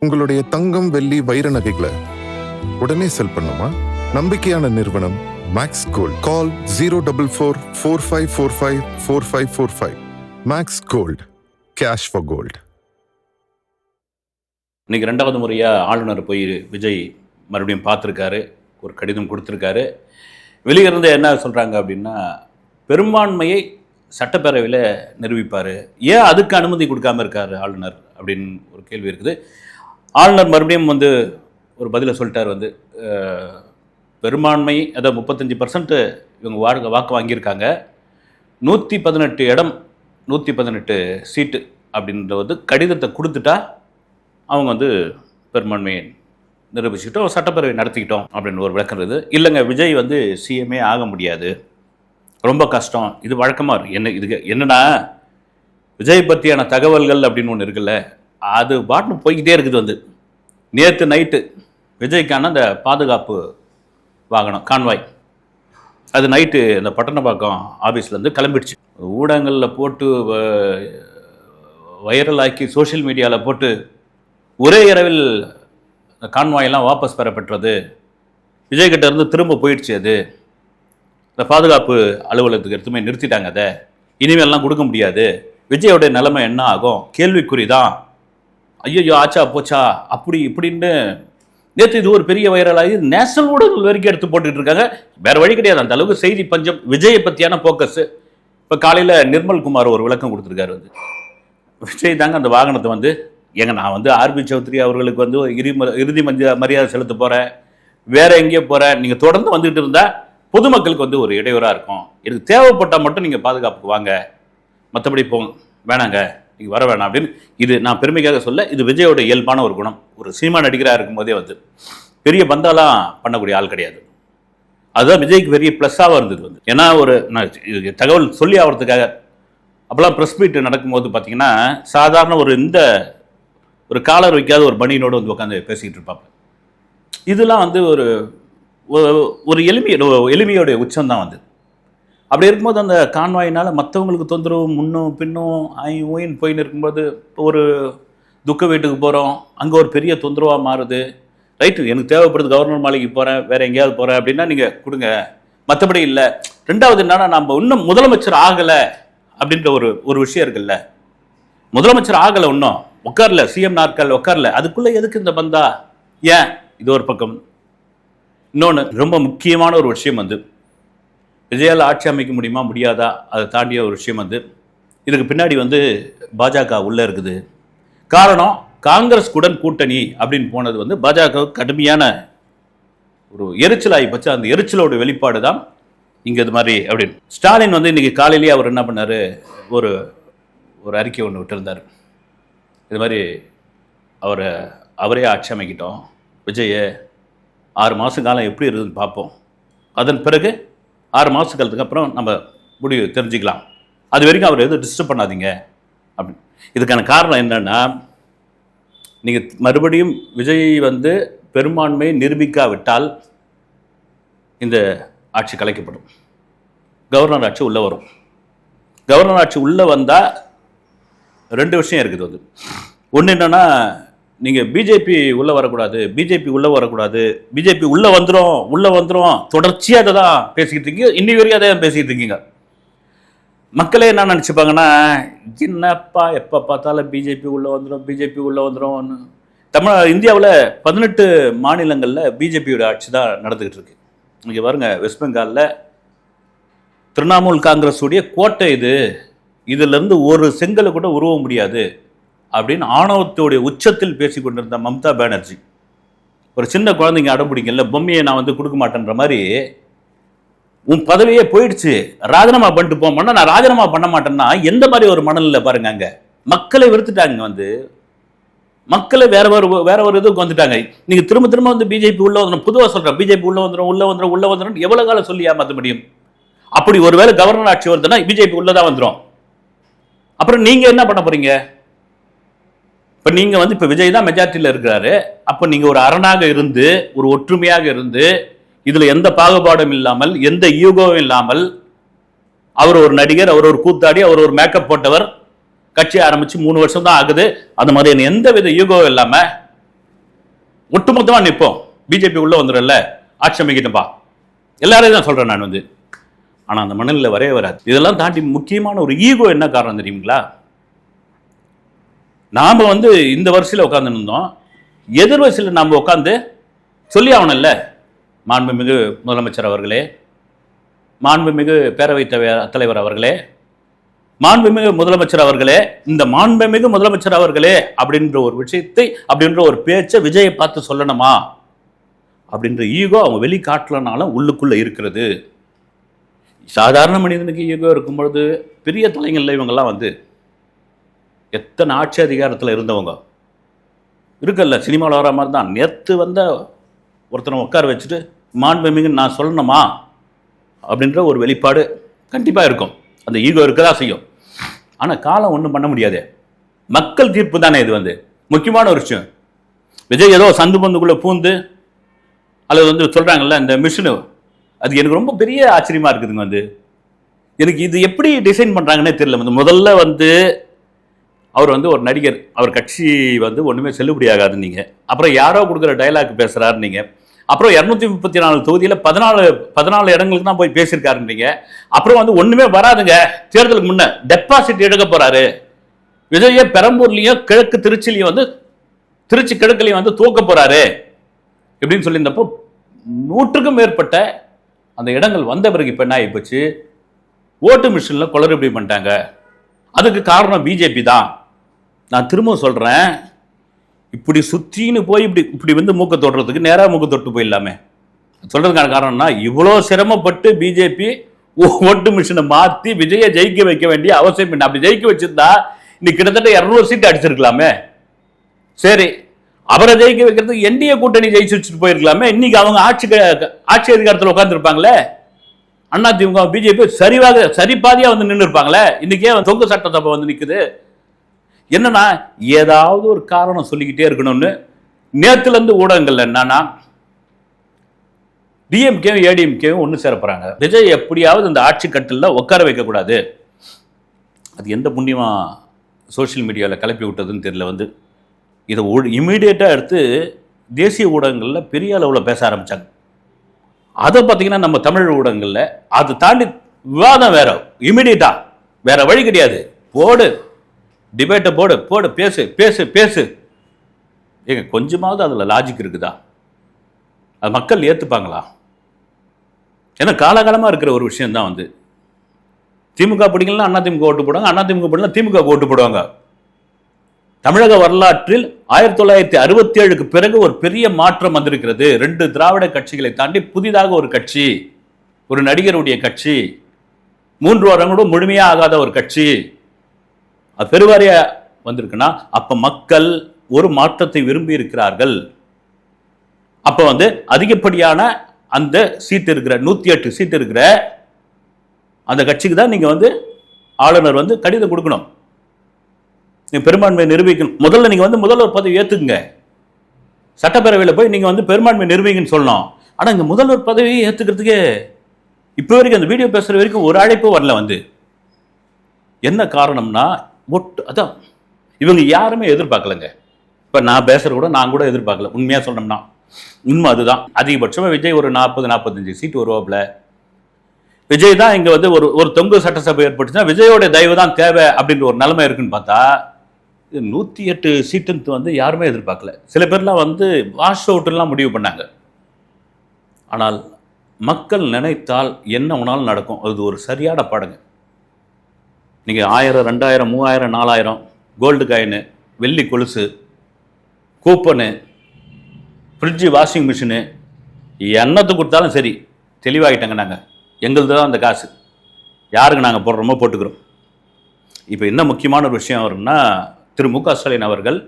உங்களுடைய தங்கம், வெள்ளி, வைர நகைகளை உடனே செல் பண்ணுமா? நம்பிக்கையான நிறுவனம் Max Gold. Call 04445454545. Max Gold, cash for gold. இன்னைக்கு 2வது முறையாக ஆளுநர் போய் விஜய் மறுபடியும் பார்த்துருக்காரு, ஒரு கடிதம் கொடுத்துருக்காரு. வெளியிருந்து என்ன சொல்கிறாங்க அப்படின்னா, பெரும்பான்மையை சட்டப்பேரவையில் நிரூபிப்பார், ஏன் அதுக்கு அனுமதி கொடுக்காமல் இருக்கார் ஆளுநர் அப்படின்னு ஒரு கேள்வி இருக்குது. ஆளுநர் மறுபடியும் ஒரு பதிலை சொல்லிட்டார். பெரும்பான்மை அதாவது 35% இவங்க வாக்கு வாங்கியிருக்காங்க, 118 இடம் 118 சீட்டு அப்படின்ற கடிதத்தை கொடுத்துட்டா அவங்க பெரும்பான்மையை நிரூபிச்சுக்கிட்டோம், சட்டப்பேரவை நடத்திக்கிட்டோம் அப்படின்னு ஒரு விளக்கம் இருக்குது. இல்லைங்க, விஜய் சிஎம்ஏ ஆக முடியாது, ரொம்ப கஷ்டம், இது வழக்கமாக இதுக்கு என்னன்னா, விஜய் பற்றியான தகவல்கள் அப்படின்னு ஒன்று இருக்குல்ல, அது பாட்டுன்னு போய்கிட்டே இருக்குது. நேற்று நைட்டு விஜய்க்கான அந்த பாதுகாப்பு வாகனம் கான்வாய், அது நைட்டு அந்த பட்டணப்பாக்கம் ஆஃபீஸ்லேருந்து கிளம்பிடுச்சு. ஊடகங்களில் போட்டு வைரலாக்கி சோஷியல் மீடியாவில் போட்டு ஒரே இரவில் அந்த கான்வாயெல்லாம் வாபஸ் பெறப்பட்டது, விஜய்கிட்ட இருந்து திரும்ப போயிடுச்சு. அது இந்த பாதுகாப்பு அலுவலகத்துக்கு எடுத்துமே நிறுத்திட்டாங்க, அதை இனிமேல்லாம் கொடுக்க முடியாது, விஜயோடைய நிலைமை என்ன ஆகும், கேள்விக்குறி தான், ஐயோ ஆச்சா போச்சா அப்படி இப்படின்னு நேற்று இது ஒரு பெரிய வைரலாகி நேஷனல் ஊடகங்கள் வரைக்கும் எடுத்து போட்டுக்கிட்டு இருக்காங்க. வேறு வழி கிடையாது, அந்த அளவுக்கு செய்தி பஞ்சம் விஜயை பற்றியான ஃபோக்கஸ். இப்போ காலையில் நிர்மல்குமார் ஒரு விளக்கம் கொடுத்துருக்காரு. விஜய் தாங்க அந்த வாகனத்தை ஏங்க நான் ஆர்பி சௌத்ரி அவர்களுக்கு இறுதி மரியாதை செலுத்த போகிறேன், வேற எங்கேயோ போகிறேன், நீங்கள் தொடர்ந்து வந்துகிட்டு இருந்தால் பொதுமக்களுக்கு ஒரு இடையூறாக இருக்கும், எனக்கு தேவைப்பட்டால் மட்டும் நீங்கள் பாதுகாப்புக்கு வாங்க, மற்றபடி போங்க, வேணாங்க நீங்கள் வர வேணாம் அப்படின்னு. இது நான் பெருமைக்காக சொல்ல, இது விஜயோட இயல்பான ஒரு குணம். ஒரு சினிமா நடிகராக இருக்கும்போதே பெரிய பந்தாலாம் பண்ணக்கூடிய ஆள் கிடையாது. அதுதான் விஜய்க்கு பெரிய ப்ளஸ்ஸாக இருந்தது. ஏன்னா நான் தகவல் சொல்லி ஆகிறதுக்காக அப்போல்லாம் ப்ரெஸ் மீட் நடக்கும்போது பார்த்தீங்கன்னா, சாதாரண ஒரு காலர் வைக்காத ஒரு பனியனோடு உட்காந்து பேசிக்கிட்டு இருப்பாங்க. இதெல்லாம் ஒரு எளிமையோடைய உச்சம்தான். அப்படி இருக்கும்போது அந்த கான்வாயினால் மற்றவங்களுக்கு தொந்தரவு, முன்னும் பின்னும் ஊயின் போயின்னு இருக்கும்போது, ஒரு துக்க வீட்டுக்கு போகிறோம், அங்கே ஒரு பெரிய தொந்தரவாக மாறுது. ரைட்டு, எனக்கு தேவைப்படுது, கவர்னர் மாளிகைக்கு போகிறேன், வேறு எங்கேயாவது போகிறேன் அப்படின்னா நீங்கள் கொடுங்க, மற்றபடி இல்லை. ரெண்டாவது என்னன்னா, நம்ம இன்னும் முதலமைச்சர் ஆகலை அப்படின்ற ஒரு விஷயம் இருக்குல்ல, முதலமைச்சர் ஆகலை, இன்னும் உட்காரல, சிஎம் நாற்கால் உட்காரல, அதுக்குள்ளே எதுக்கு இந்த பந்தா, ஏன்? இது ஒரு பக்கம். இன்னொன்று ரொம்ப முக்கியமான ஒரு விஷயம் விஜயால் ஆட்சி அமைக்க முடியுமா முடியாதா, அதை தாண்டிய ஒரு விஷயம் இதுக்கு பின்னாடி பாஜக உள்ளே இருக்குது. காரணம், காங்கிரஸ் கூட கூட்டணி அப்படின்னு போனது பாஜக கடுமையான ஒரு எரிச்சல் ஆகி போச்சு. அந்த எரிச்சலோட வெளிப்பாடு தான் இங்கே இது மாதிரி அப்படின்னு. ஸ்டாலின் இன்னைக்கு காலையிலேயே அவர் என்ன பண்ணார், ஒரு அறிக்கை ஒன்று விட்டுருந்தார். இது மாதிரி அவரே ஆட்சி அமைக்கிட்டோம், விஜயை 6 மாத காலம் எப்படி இருக்குதுன்னு பார்ப்போம், அதன் பிறகு 6 மாத காலத்துக்கு அப்புறம் நம்ம முடிவு தெரிஞ்சுக்கலாம், அது வரைக்கும் அவர் எதுவும் டிஸ்டர்ப் பண்ணாதீங்க அப்படின்னு. இதுக்கான காரணம் என்னன்னா, நீங்கள் மறுபடியும் விஜய் பெரும்பான்மையை நிரூபிக்காவிட்டால் இந்த ஆட்சி கலைக்கப்படும், கவர்னர் ஆட்சி உள்ளே வரும். கவர்னர் ஆட்சி உள்ளே வந்தால் 2 விஷயம் இருக்குது. ஒன்று என்னென்னா, நீங்கள் பிஜேபி உள்ளே வரக்கூடாது, பிஜேபி உள்ளே வந்துடும் தொடர்ச்சியாக அதை தான் பேசிக்கிட்டு இருக்கீங்க, இன்னி வரைக்கும் அதை தான் பேசிக்கிட்டு இருக்கீங்க. மக்களே என்ன நினச்சிப்பாங்கன்னா, என்னப்பா எப்போ பார்த்தாலும் பிஜேபி உள்ளே வந்துடும். இந்தியாவில் 18 மாநிலங்களில் பிஜேபியோட ஆட்சி தான் நடந்துக்கிட்டு இருக்கு. இங்கே பாருங்க, வெஸ்ட் பெங்காலில் திரிணாமுல் காங்கிரஸ் உடைய கோட்டை இதிலிருந்து ஒரு செங்கலை கூட உருவ முடியாது அப்படின்னு ஆணவத்தோடைய உச்சத்தில் பேசி கொண்டிருந்த மம்தா பானர்ஜி, ஒரு சின்ன குழந்தைங்க அடம் பிடிக்கல, பொம்மையை நான் கொடுக்க மாட்டேன்ற மாதிரி, உன் பதவியே போயிடுச்சு, ராஜினாமா பண்ணிட்டு போமான்னா, நான் ராஜினாமா பண்ண மாட்டேன்னா எந்த மாதிரி ஒரு மனநிலை பாருங்க. அங்கே மக்களை வெறுத்துட்டாங்க, மக்களை வேற ஒரு இதுக்கு வந்துட்டாங்க. நீங்க திரும்ப பிஜேபி உள்ள வந்துடும், பொதுவாக சொல்றேன், பிஜேபி உள்ள வந்துடும் எவ்வளவு காலம் சொல்லி ஏமாற்ற முடியும்? அப்படி ஒருவேளை கவர்னர் ஆட்சி வருதுன்னா பிஜேபி உள்ளதான் வந்துடும். அப்புறம் நீங்க என்ன பண்ண போறீங்க? இப்போ நீங்கள் இப்போ விஜய் தான் மெஜாரிட்டியில் இருக்கிறாரு. அப்போ நீங்கள் ஒரு அரணாக இருந்து, ஒரு ஒற்றுமையாக இருந்து, இதில் எந்த பாகுபாடும் இல்லாமல், எந்த ஈகோவும் இல்லாமல், அவர் ஒரு நடிகர், அவர் ஒரு கூத்தாடி, அவர் ஒரு மேக்கப் போட்டவர், கட்சி ஆரம்பித்து 3 வருஷம் தான் ஆகுது, அந்த மாதிரி எந்த வித ஈகோவும் இல்லாமல் ஒட்டுமொத்தமா நிற்போம், பிஜேபி உள்ள வந்துடும்ல, ஆட்சி அமைக்கிட்டப்பா, எல்லாரையும் தான் சொல்றேன் நான் வந்து. ஆனா அந்த மணலில் வரவே வராது. இதெல்லாம் தாண்டி முக்கியமான ஒரு ஈகோ என்ன காரணம் தெரியுங்களா? நாம வந்து இந்த வரிசையில் உட்கார்ந்து இருந்தோம், எதிர் வரிசையில் நாம உட்காந்து சொல்லி ஆகணும்ல, மாண்புமிகு முதலமைச்சர் அவர்களே, மாண்புமிகு பேரவைத் தலைவர் அவர்களே, மாண்புமிகு முதலமைச்சர் அவர்களே, இந்த மாண்புமிகு முதலமைச்சர் அவர்களே அப்படின்ற ஒரு விஷயத்தை, அப்படின்ற ஒரு பேச்சை விஜயை பார்த்து சொல்லணுமா அப்படின்ற ஈகோ அவங்க வெளிக்காட்டலனாலும் உள்ளுக்குள்ள இருக்கிறது. சாதாரண மனிதனுக்கு ஈகோ இருக்கும் பொழுது பெரிய தலைங்கள்ல இவங்கெல்லாம் வந்து எத்தனை ஆட்சி அதிகாரத்தில் இருந்தவங்க இருக்கல்ல, சினிமாவில் வர மாதிரி தான். நேற்று வந்த ஒருத்தனை உட்கார வச்சுட்டு மாண்புமிகுன்னு நான் சொல்லணுமா அப்படின்ற ஒரு வெளிப்பாடு கண்டிப்பாக இருக்கும். அந்த ஈகோ இருக்கதா செய்யும். ஆனால் காலம் ஒன்றும் பண்ண முடியாது. மக்கள் தீர்ப்பு தானே இது. வந்து முக்கியமான ஒரு விஷயம், விஜய் ஏதோ சந்து பந்துக்குள்ளே பூந்து அல்லது வந்து சொல்கிறாங்கல்ல இந்த மிஷினு, அது எனக்கு ரொம்ப பெரிய ஆச்சரியமாக இருக்குதுங்க. வந்து எனக்கு இது எப்படி டிசைன் பண்ணுறாங்கன்னே தெரியல. முதல்ல வந்து அவர் வந்து ஒரு நடிகர், அவர் கட்சி வந்து ஒன்றுமே செல்லுபடி ஆகாதுன்னு நீங்கள், அப்புறம் யாரோ கொடுக்குற டைலாக் பேசுகிறாரு நீங்கள், அப்புறம் 234 தொகுதியில் 14 இடங்களுக்கு தான் போய் பேசியிருக்காருன்றீங்க, அப்புறம் வந்து ஒன்றுமே வராதுங்க, தேர்தலுக்கு முன்னே டெபாசிட் எடுக்க போகிறாரு விஜய, பெரம்பூர்லேயும் கிழக்கு திருச்சிலையும் வந்து திருச்சி கிழக்குலையும் வந்து தூக்க போகிறாரு எப்படின்னு சொல்லியிருந்தப்போ 100க்கும் மேற்பட்ட அந்த இடங்கள் வந்த பிறகு இப்போ என்ன ஆகிப்போச்சு, ஓட்டு மிஷினில் குளறுபடி பண்ணிட்டாங்க. அதுக்கு காரணம் பிஜேபி தான். நான் திரும்ப சொல்கிறேன், இப்படி சுற்றின்னு போய் இப்படி வந்து மூக்க தொடுறதுக்கு நேராக மூக்க தொட்டு போயிடலாமே. சொல்கிறதுக்கான காரணம்னா, இவ்வளோ சிரமப்பட்டு பிஜேபி ஓட்டு மிஷினை மாற்றி விஜயை ஜெயிக்க வைக்க வேண்டிய அவசியம் என்ன? அப்படி ஜெயிக்க வச்சிருந்தா இன்னைக்கு கிட்டத்தட்ட 200 சீட்டு அடிச்சிருக்கலாமே. சரி, அவரை ஜெயிக்க வைக்கிறதுக்கு என்டிஏ கூட்டணி ஜெயிச்சு வச்சுட்டு போயிருக்கலாமே. இன்னைக்கு அவங்க ஆட்சி அதிகாரத்தில் உட்காந்துருப்பாங்களே. அதிமுக பிஜேபி சரிபாதியா வந்து நின்று இருப்பாங்களே. இன்னைக்கே தொங்கு சட்டசபை வந்து நிக்குது. என்னன்னா, ஏதாவது ஒரு காரணம் சொல்லிக்கிட்டே இருக்கணும்னு நேத்துல இருந்து ஊடகங்கள்ல என்னன்னா, டிஎம்கேவும் ஏடிஎம்கேவும் ஒன்று சேரப்படுறாங்க. விஜய் எப்படியாவது இந்த ஆட்சி கட்டில உட்கார வைக்க கூடாது. அது எந்த புண்ணியமா சோசியல் மீடியாவில் கிளப்பி விட்டதுன்னு தெரியல. வந்து இதை இமீடியட்டாக எடுத்து தேசிய ஊடகங்களில் பெரிய அளவில் பேச ஆரம்பித்தாங்க. அதை பார்த்தீங்கன்னா நம்ம தமிழ் ஊடகங்களில் அதை தாண்டி விவாதம் வேற, இமீடியட்டா வேற வழி கிடையாது. போடு டிபேட்டை போடு பேசு பேசு பேசு. ஏங்க கொஞ்சமாவது அதில் லாஜிக் இருக்குதா? அது மக்கள் ஏற்றுப்பாங்களா? ஏன்னா காலகாலமாக இருக்கிற ஒரு விஷயம்தான். வந்து திமுக பிடிக்கலாம் அதிமுக ஓட்டு போடுவாங்க, அதிமுக பிடிக்கலாம் திமுக ஓட்டு போடுவாங்க. தமிழக வரலாற்றில் 1967க்கு பிறகு ஒரு பெரிய மாற்றம் வந்திருக்கிறது. 2 திராவிட கட்சிகளை தாண்டி புதிதாக ஒரு கட்சி, ஒரு நடிகருடைய கட்சி, 3 வருடங்களோட முழுமையாக ஆகாத ஒரு கட்சி அது பெருவாரியா வந்திருக்குன்னா, அப்ப மக்கள் ஒரு மாற்றத்தை விரும்பி இருக்கிறார்கள். அப்ப வந்து அதிகப்படியான அந்த சீட் இருக்கிற 108 சீட் இருக்கிற அந்த கட்சிக்கு தான் நீங்க வந்து ஆளுநர் வந்து கடிதம் கொடுக்கணும். நீங்க பெரும்பான்மையை நிரூபிக்கணும். முதல்ல நீங்க வந்து முதல்வர் பதவி ஏத்துக்குங்க. சட்டப்பேரவையில் போய் நீங்க வந்து பெரும்பான்மை நிரூபிங்கன்னு சொல்லணும். ஆனா இந்த முதல்வர் பதவியை ஏத்துக்கிறதுக்கே இப்போ வரைக்கும் அந்த வீடியோ பேசுற வரைக்கும் ஒரு அழைப்பு வரல. வந்து என்ன காரணம்னா, அதான் இவங்க யாருமே எதிர்பார்க்கலங்க. இப்ப நான் பேசுற கூட நான் கூட எதிர்பார்க்கல. உண்மையா சொல்லணும்னா உண்மை அதுதான். அதிகபட்சமா விஜய் ஒரு 40-45 சீட் வருவாப்ல. விஜய் தான் இங்க வந்து ஒரு தொங்கு சட்டசபை ஏற்பட்டுச்சுன்னா விஜயோட தயவு தான் தேவை அப்படின்ற ஒரு நிலைமை இருக்குன்னு பார்த்தா, 108 சீட்டு வந்து யாருமே எதிர்பார்க்கல. சில பேர்லாம் வந்து வாஷ் அவுட்லாம் முடிவு பண்ணாங்க. ஆனால் மக்கள் நினைத்தால் என்ன ஒன்றாலும் நடக்கும். அது ஒரு சரியான பாடுங்க. நீங்க 1000, 2000, 3000, 4000 கோல்டு காயின், வெள்ளி கொலுசு, கூப்பனு, ஃப்ரிட்ஜு, வாஷிங் மிஷினு, எண்ணத்தை கொடுத்தாலும் சரி, தெளிவாகிட்டாங்க. நாங்கள் எங்களுது தான் அந்த காசு, யாருக்கு நாங்கள் போடுறோமோ போட்டுக்கிறோம். இப்போ என்ன முக்கியமான ஒரு விஷயம் வரும்னா, திரு மு க ஸ்டாலின் அவர்கள்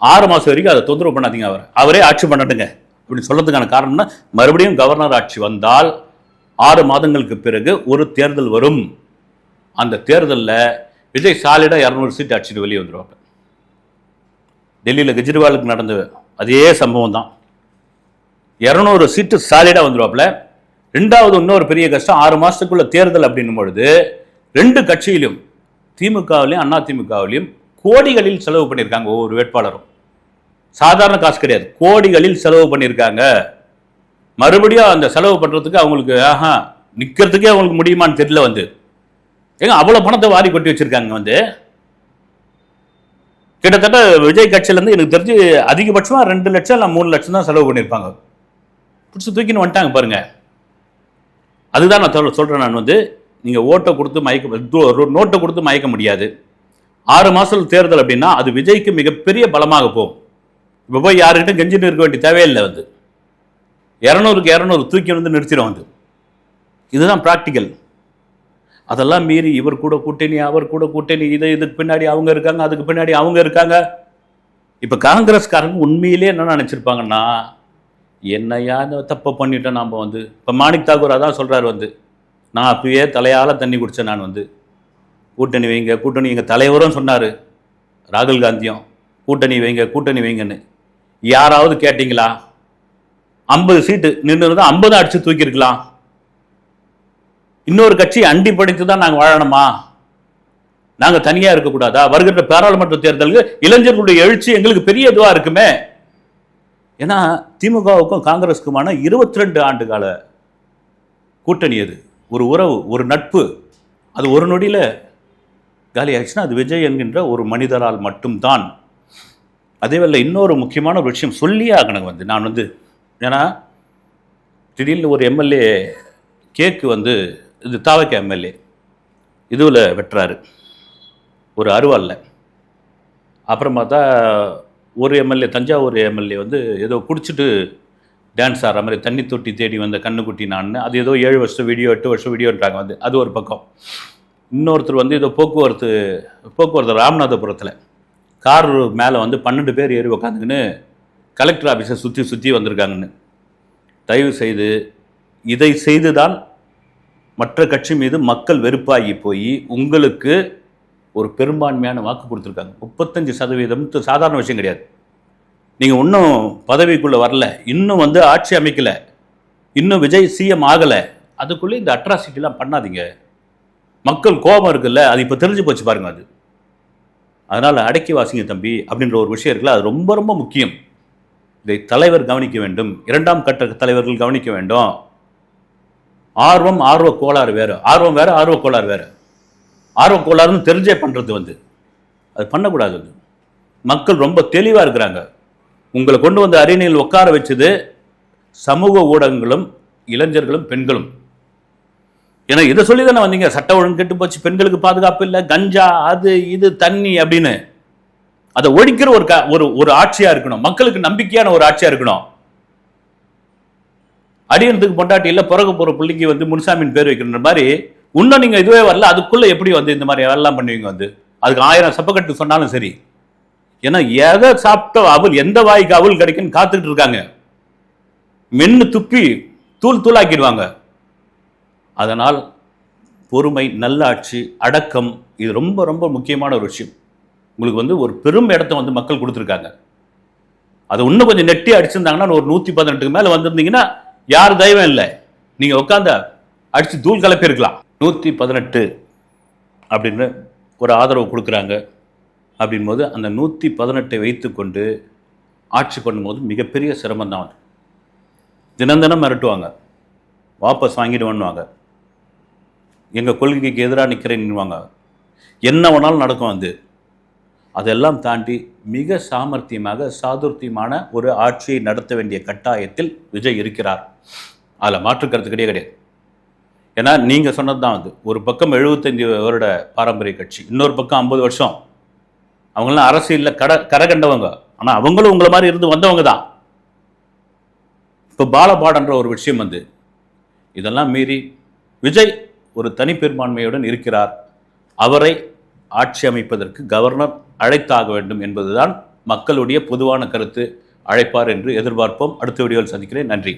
6 மாதம் வரைக்கும் அதை தொந்தரவு பண்ணாதீங்க, அவரே ஆட்சி பண்ணட்டுங்க அப்படின்னு சொல்றதுக்கான காரணம்னா, மறுபடியும் கவர்னர் ஆட்சி வந்தால் 6 மாதங்களுக்கு பிறகு ஒரு தேர்தல் வரும். அந்த தேர்தலில் விஜய் சாலிடா 200 சீட் அடிச்சுட்டு வெளியே வந்துடுவாங்க. டெல்லியில் கெஜ்ரிவாலுக்கு நடந்த அதே சம்பவம் தான். 200 சீட்டு சாலிடா வந்துடுவாப்புல. ரெண்டாவது இன்னொரு பெரிய கஷ்டம், 6 மாசத்துக்குள்ள தேர்தல் அப்படின்னும் பொழுது 2 கட்சியிலும், திமுகவிலையும் அதிமுகவிலையும் கோடிகளில் செலவு பண்ணியிருக்காங்க ஒவ்வொரு வேட்பாளரும். சாதாரண காசு கிடையாது, கோடிகளில் செலவு பண்ணியிருக்காங்க. மறுபடியும் அந்த செலவு பண்ணுறதுக்கு அவங்களுக்கு நிற்கிறதுக்கே அவங்களுக்கு முடியுமான்னு தெரியல. ஏங்க அவ்வளோ பணத்தை வாரி கொட்டி வச்சுருக்காங்க. கிட்டத்தட்ட விஜய் கட்சியிலேருந்து எனக்கு தெரிஞ்சு அதிகபட்சமாக 2 லட்சம் இல்லை 3 லட்சம் தான் செலவு பண்ணியிருப்பாங்க. பிடிச்சி தூக்கின்னு வந்துட்டாங்க பாருங்க. அதுதான் நான் சொல்கிறேன். நான் நீங்கள் ஓட்டை கொடுத்து நோட்டை கொடுத்து மயக்க முடியாது. 6 மாதம் தேர்தல் அப்படின்னா அது விஜய்க்கு மிகப்பெரிய பலமாக போகும். இப்போ போய் யாருக்கிட்ட கெஞ்சின்னு இருக்க வேண்டிய தேவையில்லை. 200க்கு 200 தூக்கி நிறுத்திடும். இதுதான் ப்ராக்டிக்கல். அதெல்லாம் மீறி இவர் கூட கூட்டணி, அவர் கூட கூட்டணி, இதுக்கு பின்னாடி அவங்க இருக்காங்க, அதுக்கு பின்னாடி அவங்க இருக்காங்க. இப்போ காங்கிரஸ்காரங்க உண்மையிலே என்ன நினச்சிருப்பாங்கன்னா, என்னையா தப்பை பண்ணிட்டோம் நாம். இப்போ மாணிக் தாக்கூர் அதான் சொல்கிறார். நான் அப்பயே தலையால் தண்ணி குடித்தேன். நான் கூட்டணி வைங்க, கூட்டணி எங்கள் தலைவரும் சொன்னார், ராகுல் காந்தியும் கூட்டணி வைங்க கூட்டணி வைங்கன்னு. யாராவது கேட்டிங்களா? 50 சீட்டு நின்று இருந்தால் 50 அடித்து தூக்கியிருக்கலாம். இன்னொரு கட்சி அண்டி படித்து தான் நாங்கள் வாழணுமா? நாங்கள் தனியாக இருக்கக்கூடாதா? வருகின்ற பாராளுமன்ற தேர்தலுக்கு இளைஞர்களுடைய எழுச்சி எங்களுக்கு பெரிய இதுவாக இருக்குமே. ஏன்னா திமுகவுக்கும் காங்கிரஸுக்குமான 22 ஆண்டு கால கூட்டணி. அது ஒரு உறவு, ஒரு நட்பு. அது ஒரு நொடியில் காலி ஆயிடுச்சுன்னா அது விஜய் என்கின்ற ஒரு மனிதரால் மட்டும்தான். அதேவேளை இன்னொரு முக்கியமான ஒரு விஷயம் சொல்லியே ஆகணும். நான் ஏன்னா திடீர்னு ஒரு எம்எல்ஏ கேக்கு இது தாவக்க எம்எல்ஏ இதுவில் வெட்டுறாரு ஒரு அருவாளில். அப்புறம் பார்த்தா ஒரு எம்எல்ஏ, தஞ்சாவூர் எம்எல்ஏ ஏதோ குடிச்சிட்டு டான்ஸ் ஆடுற மாதிரி தண்ணி தொட்டி தேடி வந்த கண்ணுக்குட்டி நான், அது ஏதோ 7 வருஷம் வீடியோ 8 வருஷம் வீடியோன்றாங்க. அது ஒரு பக்கம். இன்னொருத்தர் ஏதோ போக்குவரத்து ராமநாதபுரத்தில் கார் மேலே 12 பேர் ஏறி உக்காந்துக்கின்னு கலெக்டர் ஆஃபீஸை சுற்றி வந்திருக்காங்கன்னு. தயவு செய்து இதை செய்து தான் மற்ற கட்சி மீது மக்கள் வெறுப்பாகி போய் உங்களுக்கு ஒரு பெரும்பான்மையான வாக்கு கொடுத்துருக்காங்க. 35% சாதாரண விஷயம் கிடையாது. நீங்கள் இன்னும் பதவிக்குள்ளே வரல, இன்னும் ஆட்சி அமைக்கலை, இன்னும் விஜய் சிஎம் ஆகலை, அதுக்குள்ளே இந்த அட்ராசிட்டிலாம் பண்ணாதீங்க. மக்கள் கோபம் இருக்குல்ல, அது இப்போ தெரிஞ்சு போச்சு பாருங்க. அதனால் அடக்கி வாசிங்க தம்பி அப்படின்ற ஒரு விஷயம் இருக்குல்ல, அது ரொம்ப ரொம்ப முக்கியம். இதை தலைவர் கவனிக்க வேண்டும், 2ஆம் கட்ட தலைவர்கள் கவனிக்க வேண்டும். ஆர்வ கோளாறு வேறு, ஆர்வம் வேறு, ஆர்வ கோளாறு வேறு. ஆர்வ கோளாறுன்னு தெரிஞ்சே பண்ணுறது அது பண்ணக்கூடாது. மக்கள் ரொம்ப தெளிவாக இருக்கிறாங்க. உங்களை கொண்டு அரியணையில் உட்கார வச்சது சமூக ஊடகங்களும் இளைஞர்களும் பெண்களும். ஏன்னா இதை சொல்லி தானே வந்தீங்க, சட்ட ஒழுங்கு கெட்டு போச்சு, பெண்களுக்கு பாதுகாப்பு இல்லை, கஞ்சா, அது இது தண்ணி அப்படின்னு. அதை ஒழிக்கிற ஒரு ஆட்சியாக இருக்கணும், மக்களுக்கு நம்பிக்கையான ஒரு ஆட்சியாக இருக்கணும். அடியனத்துக்கு பொண்டாட்டி இல்லை, பிறகு போகிற பிள்ளைக்கு முனுசாமின் பேர் வைக்கிற மாதிரி இன்னும் நீங்கள் இதுவே வரல, அதுக்குள்ளே எப்படி இந்த மாதிரி எல்லாம் பண்ணுவீங்க? அதுக்கு 1000 சப்பக்கட்டு சொன்னாலும் சரி. ஏன்னா எதை சாப்பிட்ட அவள், எந்த வாய்க்கு அவள் கிடைக்குன்னு காத்துக்கிட்டு இருக்காங்க. மென்னு துப்பி தூளாக்கிடுவாங்க. அதனால் பொறுமை, நல்லாட்சி, அடக்கம், இது ரொம்ப ரொம்ப முக்கியமான ஒரு விஷயம். உங்களுக்கு ஒரு பெரும் இடத்த மக்கள் கொடுத்துருக்காங்க. அதை இன்னும் கொஞ்சம் நெட்டி அடிச்சிருந்தாங்கன்னா ஒரு 118க்கு மேலே வந்திருந்தீங்கன்னா யார் தெய்வம் இல்லை, நீங்கள் உட்காந்து அடித்து தூள் கலப்பியிருக்கலாம். 118 அப்படின்னு ஒரு ஆதரவு கொடுக்குறாங்க. அப்படின்போது அந்த 118 வைத்துக்கொண்டு ஆட்சி பண்ணும்போது மிகப்பெரிய சிரமம் தான். தினம் மிரட்டுவாங்க, வாபஸ் வாங்கிடுவாங்க, எங்கள் கொள்கைக்கு எதிராக நிற்கிறேன்னுவாங்க, என்ன வேணாலும் நடக்கும். அதெல்லாம் தாண்டி மிக சாமர்த்தியமாக சாதுர்த்தியமான ஒரு ஆட்சியை நடத்த வேண்டிய கட்டாயத்தில் விஜய் இருக்கிறார். அதில் மாற்றுக்கிறது கிடையாது. ஏன்னா நீங்கள் சொன்னது தான் ஒரு பக்கம் 75 வருட பாரம்பரிய கட்சி, இன்னொரு பக்கம் 50 வருஷம். அவங்களாம் அரசியலில் கரை கண்டவங்க, ஆனால் அவங்களும் உங்களை மாதிரி இருந்து வந்தவங்க தான். இப்போ பாலபாடன்ற ஒரு விஷயம் இதெல்லாம் மீறி விஜய் ஒரு தனிப்பெரும்பான்மையுடன் இருக்கிறார். அவரை ஆட்சி அமைப்பதற்கு கவர்னர் அழைத்தாக வேண்டும் என்பதுதான் மக்களுடைய பொதுவான கருத்து. அழைப்பார் என்று எதிர்பார்ப்போம். அடுத்த வீடியோவில் சந்திக்கிறேன். நன்றி.